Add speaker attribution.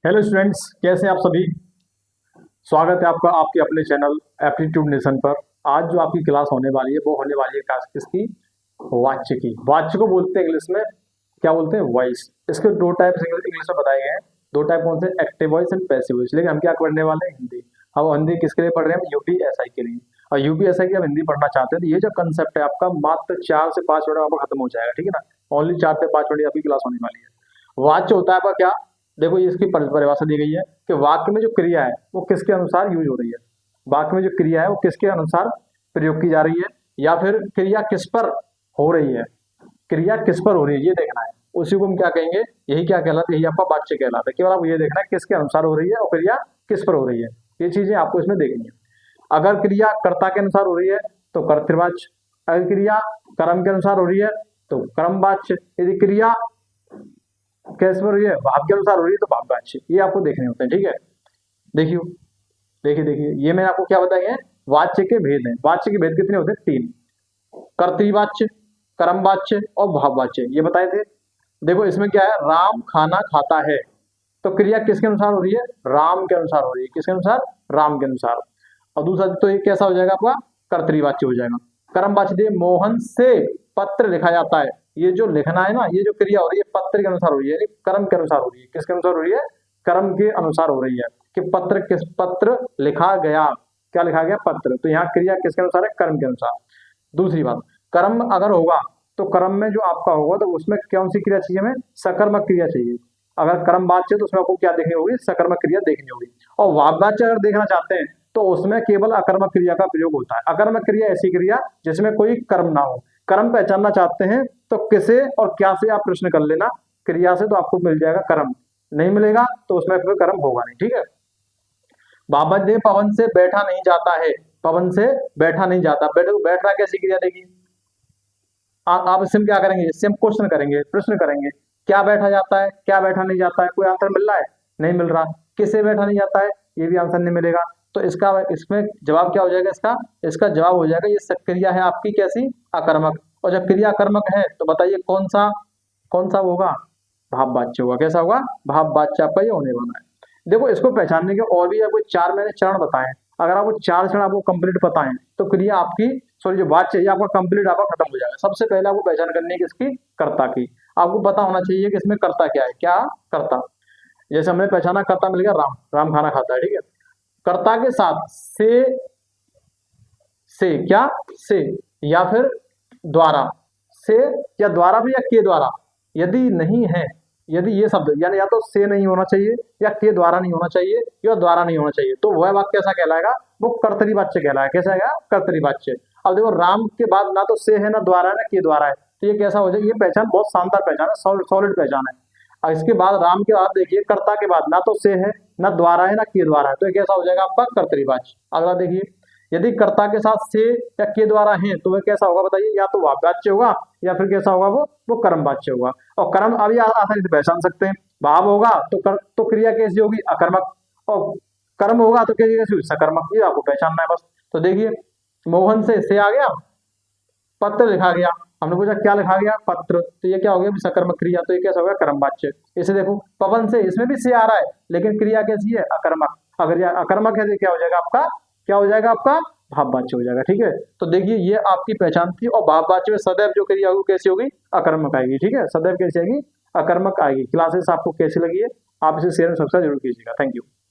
Speaker 1: Hello students, कैसे हैं आप सभी। स्वागत है आपका आपके अपने चैनल एप्टीट्यूड नेशन पर। आज जो आपकी क्लास होने वाली है वो होने वाली है क्लास किसकी? वाच्य की। वाच्य को बोलते हैं इंग्लिश में, क्या बोलते हैं? वॉइस। इसके दो टाइप इंग्लिश में बताए गए हैं। दो टाइप कौन से? Active voice and passive voice. लेकिन हम क्या पढ़ने वाले हैं? हिंदी। अब हिंदी किसके लिए पढ़ रहे हैं? यूपीएसआई के लिए। और यूपीएसआई की आप हिंदी पढ़ना चाहते हैं तो ये जो कंसेप्ट है आपका मात्र 4 से 5 मिनट में आपका खत्म हो जाएगा, ठीक है ना। ओनली 4 से 5 मिनट आपकी क्लास होने वाली है। वाच्य होता है आपका क्या? देखो ये इसकी परिभाषा दी गई है कि वाक्य में जो क्रिया है वो किसके अनुसार यूज हो रही है। वाक्य में जो क्रिया है वो किसके अनुसार प्रयोग की जा रही है, या फिर क्रिया किस पर हो रही है। क्रिया किस पर हो रही है ये देखना है, उसी को हम क्या कहेंगे? यही क्या कहलाता है? यही आपका वाच्य कहलाता है। केवल आपको ये देखना है किसके अनुसार हो रही है और क्रिया किस पर हो रही है। ये चीजें आपको इसमें देखनी है। अगर क्रिया कर्ता के अनुसार हो रही है तो कर्तृवाच्य, अगर क्रिया कर्म के अनुसार हो रही है तो कर्मवाच्य, यदि क्रिया कैसे पर हो रही है? भाव के अनुसार हो रही है तो भाववाच्य। ये आपको देखने होते हैं, ठीक है। देखियो, देखिए ये मैंने आपको क्या बताया है? वाच्य के भेद हैं। वाच्य के भेद कितने होते हैं? 3। कर्तृवाच्य, कर्मवाच्य और भाववाच्य, ये बताए थे। देखो इसमें क्या है? राम खाना खाता है, तो क्रिया किसके अनुसार हो रही है? राम के अनुसार हो रही है। किसके अनुसार? राम के अनुसार। और दूसरा तो ये कैसा हो जाएगा आपका? कर्तृवाच्य हो जाएगा। कर्मवाच्य दे मोहन से पत्र लिखा जाता है। ये जो लिखना है ना, ये जो क्रिया हो रही है पत्र के अनुसार हो रही है, यानी कर्म के अनुसार हो रही है। किसके अनुसार हो रही है? कर्म के अनुसार हो रही है कि पत्र लिखा गया। क्या लिखा गया? पत्र। तो यहाँ क्रिया किसके अनुसार है? कर्म के अनुसार। दूसरी बात, कर्म अगर होगा तो कर्म में जो आपका होगा तो उसमें कौन सी क्रिया चाहिए? हमें सकर्मक क्रिया चाहिए। अगर कर्म वाच्य तो उसमें आपको क्या देखनी होगी? सकर्मक क्रिया देखनी होगी। और वाच्य अगर देखना चाहते हैं तो उसमें केवल अकर्मक क्रिया का प्रयोग होता है। अकर्मक क्रिया ऐसी क्रिया जिसमें कोई कर्म ना हो। कर्म पहचानना चाहते हैं तो किसे और क्या से आप प्रश्न कर लेना। क्रिया से तो आपको मिल जाएगा कर्म, नहीं मिलेगा तो उसमें फिर कर्म होगा नहीं, ठीक है। बाबा दे पवन से बैठा नहीं जाता है। पवन से बैठा नहीं जाता, बैठना कैसी क्रिया देगी? आप इससे क्या करेंगे? इससे हम क्वेश्चन करेंगे, प्रश्न करेंगे। क्या बैठा जाता है, क्या बैठा नहीं जाता है? कोई आंसर मिल रहा है? नहीं मिल रहा। किसे बैठा नहीं जाता है? ये भी आंसर नहीं मिलेगा। तो इसका इसमें जवाब क्या हो जाएगा? इसका जवाब हो जाएगा ये क्रिया है आपकी कैसी? अकर्मक। और जब क्रिया अकर्मक है तो बताइए कौन सा होगा? भाववाच्य होगा। कैसा होगा? भाववाच्य आपका ये होने वाला है। देखो इसको पहचानने के और भी आपको 4 मैंने चरण बताए हैं। अगर आपको 4 चरण आपको कंप्लीट पता है तो क्रिया आपकी, सॉरी जो वाच्य है आपका कंप्लीट आपका खत्म हो जाएगा। सबसे पहले आपको पहचान करनी है किसकी? कर्ता की। आपको पता होना चाहिए कि इसमें कर्ता क्या है। क्या कर्ता? जैसे हमने पहचाना कर्ता मिल गया राम, राम खाना खाता है, ठीक है। कर्ता के साथ से क्या? से या फिर द्वारा, से या द्वारा भी, या के द्वारा। यदि नहीं है, यदि ये शब्द यानी या तो से नहीं होना चाहिए, या के द्वारा नहीं होना चाहिए, या द्वारा नहीं होना चाहिए, तो वह वाक्य कैसा कहलाएगा? वो कर्तरीवाच्य कहलाएगा। कैसा है? कर्तरीवाच्य। अब देखो राम के बाद ना तो से है, ना द्वारा है, ना के द्वारा है, तो ये कैसा हो जाएगा? ये पहचान बहुत शानदार पहचान है, सॉलिड पहचान है। और इसके बाद राम के बाद देखिए कर्ता के बाद ना तो से है, ना द्वारा है, ना के द्वारा है, तो ये कैसा हो जाएगा आपका? कर्तरीवाच्य। अगला देखिए, यदि कर्ता के साथ से या के द्वारा है तो वह कैसा होगा बताइए? या तो भाववाच्य होगा या फिर कैसा होगा? वो कर्मवाच्य होगा। और कर्म अभी आसानी से पहचान सकते हैं। भाव होगा तो क्रिया कैसी होगी? अकर्मक। और कर्म होगा तो कैसी कैसी? सकर्मक। ये आपको पहचानना है बस। तो देखिए मोहन से आ गया, पत्र लिखा गया। हमने पूछा क्या लिखा गया? पत्र। तो ये क्या हो गया? सकर्मक क्रिया। तो ये कैसा हो गया? कर्मवाच्य। इसे देखो पवन से, इसमें भी से आ रहा है लेकिन क्रिया कैसी है? अकर्मक। अगर यह अकर्मक है तो क्या हो जाएगा आपका? क्या हो जाएगा आपका? भाववाच्य हो जाएगा, ठीक है। तो देखिए ये आपकी पहचान थी। और भाववाच्य में सदैव जो क्रिया होगी कैसी होगी? अकर्मक आएगी, ठीक है। सदैव कैसी आएगी? अकर्मक आएगी। क्लासेस आपको कैसी लगी है? आप इसे शेयर और सब्सक्राइब जरूर कीजिएगा। Thank you.